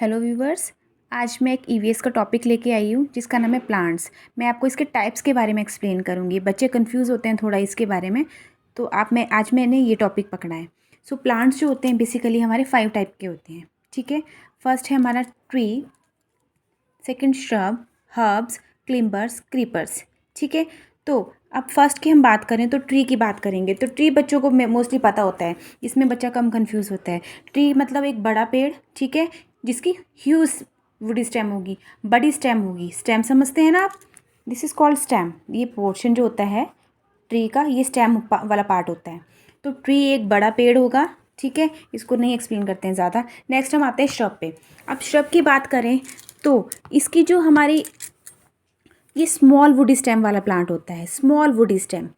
Hello viewers. आज मैं एक ईवीएस का टॉपिक लेके आई हूँ जिसका नाम है प्लांट्स। मैं आपको इसके टाइप्स के बारे में एक्सप्लेन करूँगी। बच्चे कंफ्यूज होते हैं थोड़ा इसके बारे में, तो आज मैंने ये टॉपिक पकड़ा है। सो प्लांट्स जो होते हैं बेसिकली हमारे 5 टाइप के होते हैं। ठीक है, फर्स्ट है हमारा tree, second shrub, herbs, climbers, creepers. ठीक है, तो अब फर्स्ट की हम बात करें तो ट्री की बात करेंगे। तो ट्री बच्चों को मोस्टली पता होता है, इसमें बच्चा कम कंफ्यूज होता है। ट्री मतलब एक बड़ा पेड़, ठीक है, जिसकी ह्यूज वुडी स्टेम होगी, बड़ी स्टेम होगी। स्टेम समझते हैं ना आप, दिस इज़ कॉल्ड स्टेम। ये पोर्शन जो होता है ट्री का, ये स्टेम वाला पार्ट होता है। तो ट्री एक बड़ा पेड़ होगा, ठीक है, इसको नहीं एक्सप्लेन करते हैं ज़्यादा। नेक्स्ट हम आते हैं श्रब पे। अब श्रब की बात करें तो इसकी जो हमारी ये स्मॉल वुडी स्टेम वाला प्लांट होता है, स्मॉल वुडी स्टेम।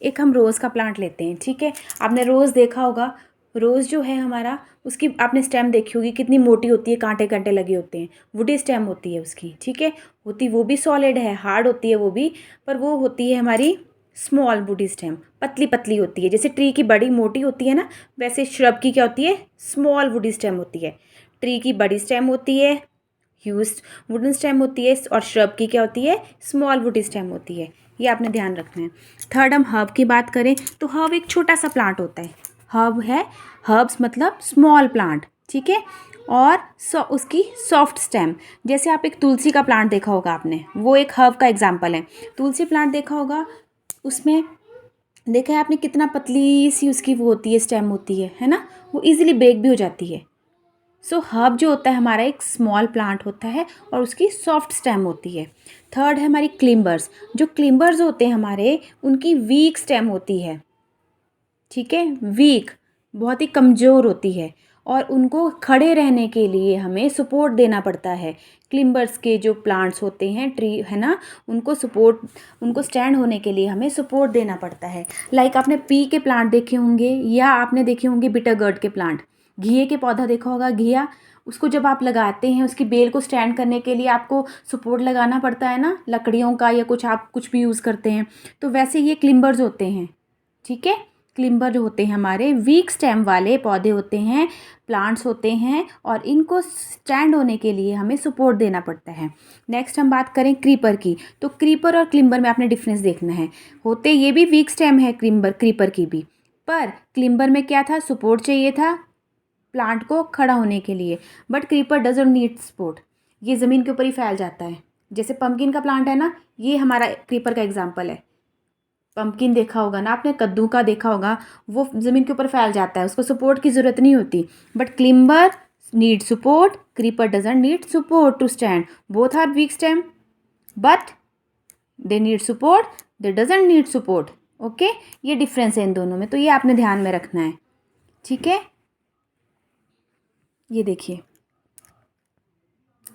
एक हम रोज़ का प्लांट लेते हैं, ठीक है, आपने रोज़ देखा होगा। रोज़ जो है हमारा, उसकी आपने स्टेम देखी होगी कितनी मोटी होती है, कांटे कांटे लगे होते हैं, वुडी स्टेम होती है उसकी। ठीक है, होती वो भी सॉलिड है, हार्ड होती है वो भी, पर वो होती है हमारी स्मॉल वुडी स्टेम, पतली पतली होती है। जैसे ट्री की बड़ी मोटी होती है ना, वैसे श्रब की क्या होती है, स्मॉल वुडी स्टेम होती है। ट्री की बड़ी स्टेम होती है, ह्यूज वुडन स्टेम होती है, और श्रब की क्या होती है, स्मॉल वुडी स्टेम होती है। ये आपने ध्यान रखना है। थर्ड हम हर्ब की बात करें तो हर्ब एक छोटा सा प्लांट होता है। हर्ब है, हर्ब्स मतलब स्मॉल प्लांट, ठीक है, और उसकी सॉफ्ट स्टेम। जैसे आप एक तुलसी का प्लांट देखा होगा आपने, वो एक हर्ब का एग्जाम्पल है। तुलसी प्लांट देखा होगा, उसमें देखा है आपने कितना पतली सी उसकी वो होती है, स्टेम होती है ना, वो इजीली ब्रेक भी हो जाती है। सो हर्ब जो होता है हमारा एक स्मॉल प्लांट होता है और उसकी सॉफ्ट स्टेम होती है। थर्ड है हमारी क्लिम्बर्स। जो क्लिम्बर्स होते हैं हमारे, उनकी वीक स्टेम होती है, ठीक है, वीक, बहुत ही कमज़ोर होती है, और उनको खड़े रहने के लिए हमें सपोर्ट देना पड़ता है। क्लिम्बर्स के जो प्लांट्स होते हैं, ट्री है ना, उनको स्टैंड होने के लिए हमें सपोर्ट देना पड़ता है। लाइक आपने पी के प्लांट देखे होंगे, या आपने देखे होंगे बिटर गर्ड के प्लांट। घिये के पौधा देखा होगा, घिया, उसको जब आप लगाते हैं, उसकी बेल को स्टैंड करने के लिए आपको सपोर्ट लगाना पड़ता है ना, लकड़ियों का या कुछ, आप कुछ भी यूज़ करते हैं। तो वैसे ये क्लिम्बर्स होते हैं, ठीक है। क्लिम्बर जो होते हैं हमारे वीक स्टेम वाले पौधे होते हैं, प्लांट्स होते हैं, और इनको स्टैंड होने के लिए हमें सपोर्ट देना पड़ता है। नेक्स्ट हम बात करें क्रीपर की, तो क्रीपर और क्लिम्बर में आपने डिफरेंस देखना है। होते ये भी वीक स्टेम है क्रीपर की भी, पर क्लिम्बर में क्या था, सपोर्ट चाहिए था प्लांट को खड़ा होने के लिए, but creeper doesn't need support, ये ज़मीन के ऊपर ही फैल जाता है। जैसे पम्पकिन का प्लांट है ना, ये हमारा क्रीपर का एग्जाम्पल है। पम्पकिन देखा होगा ना आपने, कद्दू का देखा होगा, वो ज़मीन के ऊपर फैल जाता है, उसको सपोर्ट की ज़रूरत नहीं होती। But climber need support, creeper doesn't need support to stand. Both are weak stem, but they need support, they doesn't need support. Okay, ये डिफरेंस है इन दोनों में, तो ये आपने ध्यान में रखना है, ठीक है। ये देखिए,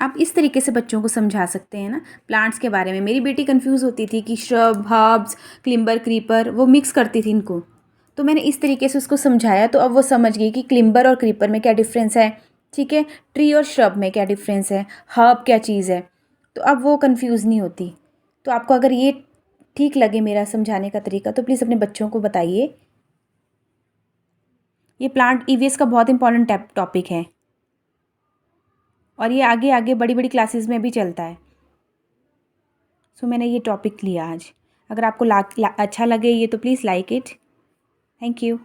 आप इस तरीके से बच्चों को समझा सकते हैं ना प्लांट्स के बारे में। मेरी बेटी कंफ्यूज होती थी कि श्रब, हर्ब्स, क्लिम्बर, क्रीपर, वो मिक्स करती थी इनको, तो मैंने इस तरीके से उसको समझाया, तो अब वो समझ गई कि क्लिम्बर और क्रीपर में क्या डिफरेंस है, ठीक है, ट्री और श्रब में क्या डिफरेंस है, हर्ब क्या चीज़ है। तो अब वो कंफ्यूज नहीं होती। तो आपको अगर ये ठीक लगे मेरा समझाने का तरीका, तो प्लीज़ अपने बच्चों को बताइए। ये प्लांट ईवीएस का बहुत इंपॉर्टेंट टॉपिक है, और ये आगे आगे बड़ी बड़ी क्लासेस में भी चलता है। सो मैंने ये टॉपिक लिया आज। अगर आपको अच्छा लगे ये, तो please like it. Thank you.